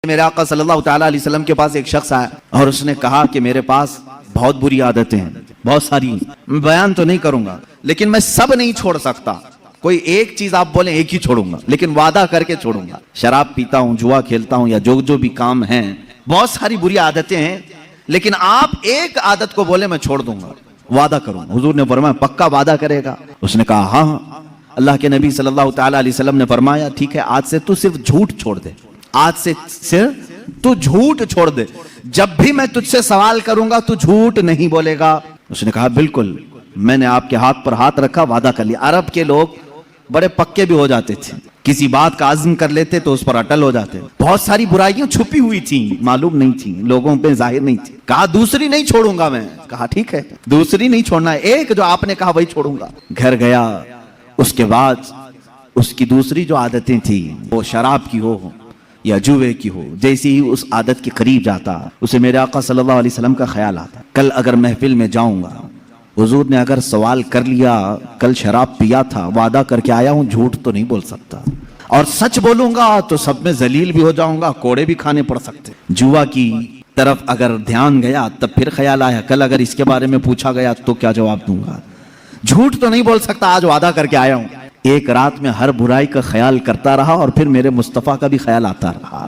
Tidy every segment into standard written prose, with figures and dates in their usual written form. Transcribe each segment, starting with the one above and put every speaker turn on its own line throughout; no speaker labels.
میرے آقا صلی اللہ تعالیٰ علیہ وسلم کے پاس ایک شخص آیا اور اس نے کہا کہ میرے پاس بہت بری عادتیں ہیں، بہت ساری، میں بیان تو نہیں کروں گا لیکن میں سب نہیں چھوڑ سکتا، کوئی ایک چیز آپ بولیں ایک ہی چھوڑوں گا لیکن وعدہ کر کے چھوڑوں گا، شراب پیتا ہوں، جوا کھیلتا ہوں، یا جو بھی کام ہیں، بہت ساری بری عادتیں ہیں لیکن آپ ایک عادت کو بولیں میں چھوڑ دوں گا، وعدہ کروں۔ حضور نے فرمایا پکا وعدہ کرے گا؟ اس نے کہا ہاں۔ اللہ کے نبی صلی اللہ تعالیٰ علیہ وسلم نے فرمایا ٹھیک ہے، آج سے تو صرف جھوٹ چھوڑ دے، آج سے صرف تو جھوٹ چھوڑ دے، جب بھی میں تجھ سے سوال کروں گا تو جھوٹ نہیں بولے گا۔ اس نے کہا بالکل، میں نے آپ کے ہاتھ پر ہاتھ رکھا، وعدہ کر لیا۔ عرب کے لوگ بڑے پکے بھی ہو جاتے تھے، کسی بات کا عزم کر لیتے تو اس پر اٹل ہو جاتے۔ بہت ساری برائیاں چھپی ہوئی تھیں، معلوم نہیں تھیں، لوگوں پہ ظاہر نہیں تھی۔ کہا دوسری نہیں چھوڑوں گا میں۔ کہا ٹھیک ہے، دوسری نہیں چھوڑنا ہے، ایک جو آپ نے کہا وہی چھوڑوں گا۔ گھر گیا، اس کے بعد اس کی دوسری جو عادتیں تھیں وہ شراب کی ہو یا جوے کی ہو، جیسے ہی اس عادت کے قریب جاتا اسے میرے آقا صلی اللہ علیہ وسلم کا خیال آتا، کل اگر محفل میں جاؤں گا، حضور نے اگر سوال کر لیا کل شراب پیا تھا، وعدہ کر کے آیا ہوں، جھوٹ تو نہیں بول سکتا، اور سچ بولوں گا تو سب میں ذلیل بھی ہو جاؤں گا، کوڑے بھی کھانے پڑ سکتے۔ جوا کی طرف اگر دھیان گیا تب پھر خیال آیا کل اگر اس کے بارے میں پوچھا گیا تو کیا جواب دوں گا، جھوٹ تو نہیں بول سکتا، آج وعدہ کر کے آیا ہوں۔ ایک رات میں ہر برائی کا خیال کرتا رہا اور پھر میرے مصطفیٰ کا بھی خیال آتا رہا۔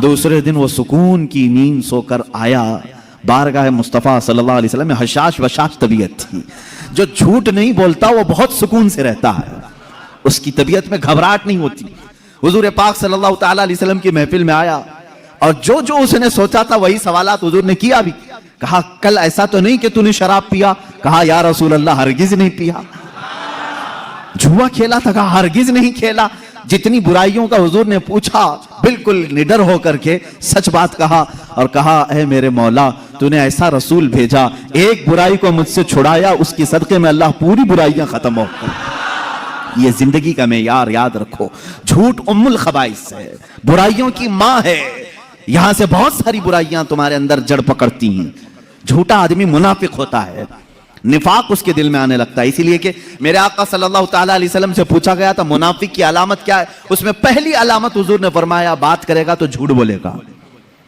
دوسرے دن وہ سکون کی نیند سو کر آیا، بارگاہ مصطفیٰ صلی اللہ علیہ وسلم میں حشاش وشاش طبیعت تھی۔ جو جھوٹ نہیں بولتا وہ بہت سکون سے رہتا ہے، اس کی طبیعت میں گھبراہٹ نہیں ہوتی۔ حضور پاک صلی اللہ تعالیٰ علیہ وسلم کی محفل میں آیا اور جو اس نے سوچا تھا وہی سوالات حضور نے کیا بھی۔ کہا کل ایسا تو نہیں کہ تو نے شراب پیا؟ کہا یا رسول اللہ ہرگز نہیں پیا۔ جوا کھیلا تھا؟ کہا ہرگز نہیں کھیلا۔ جتنی برائیوں کا حضور نے پوچھا بالکل نڈر ہو کر کے سچ بات کہا اور کہا اے میرے مولا تو نے ایسا رسول بھیجا، ایک برائی کو مجھ سے چھڑایا، اس کی صدقے میں اللہ پوری برائیاں ختم ہو گئی۔ یہ زندگی کا معیار یاد رکھو، جھوٹ ام الخبائث ہے، برائیوں کی ماں ہے، یہاں سے بہت ساری برائیاں تمہارے اندر جڑ پکڑتی ہیں۔ جھوٹا آدمی منافق ہوتا ہے، نفاق اس کے دل میں آنے لگتا ہے، اسی لیے کہ میرے آقا صلی اللہ تعالیٰ علیہ وسلم سے پوچھا گیا تھا منافق کی علامت کیا ہے، اس میں پہلی علامت حضور نے فرمایا بات کرے گا تو جھوٹ بولے گا۔